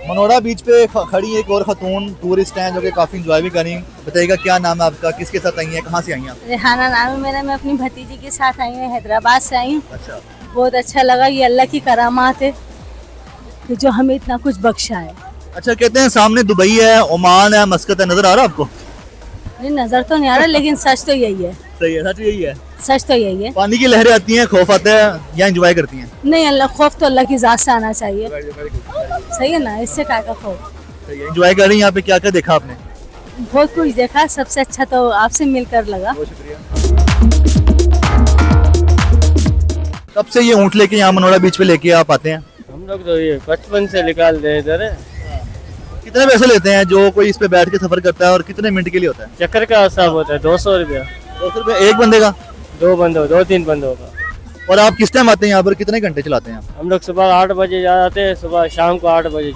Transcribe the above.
मनोड़ा बीच पे खड़ी एक और खातून टूरिस्ट हैं जो कि काफी इंजॉय भी करी। बताइएगा क्या नाम है आपका, किसके साथ आई हैं, कहाँ से आई हैं आप? रेहाना नाम है मेरा। मैं अपनी भतीजी के साथ आई हूँ, हैदराबाद से आई हूँ। अच्छा, बहुत अच्छा लगा। ये अल्लाह की करामात है कि जो हमें इतना कुछ बख्शा है। अच्छा कहते हैं सामने दुबई है, ओमान है, मस्कत है, नजर आ रहा है आपको? नहीं, नजर तो नहीं आ रहा, लेकिन सच तो यही है। सही है, सच यही है। सच तो यही है। पानी की लहरें आती हैं, खौफ आता है या एंजॉय करती हैं? नहीं, अल्लाह खौफ तो अल्लाह की जात से आना चाहिए। सही है ना, इससे क्या का खौफ। सही है, एंजॉय कर रही हैं। यहाँ पे क्या क्या देखा आपने? बहुत कुछ देखा। सबसे अच्छा तो आपसे मिलकर लगा। बहुत शुक्रिया। कब से ये ऊँट लेके यहाँ मनोड़ा बीच पे लेके आप आते हैं? हम लोग तो ये बचपन से निकाल दे इधर। कितने पैसे लेते हैं जो कोई इस पे बैठ के सफर करता है और कितने मिनट के लिए होता है? चक्कर का हिसाब होता है 200 रुपया। 200 रुपये एक बंदे का? 2-3 बंदों का। और आप किस टाइम आते हैं यहाँ पर, कितने घंटे चलाते हैं आप? हम लोग सुबह 8 बजे जाते हैं, सुबह शाम को 8 बजे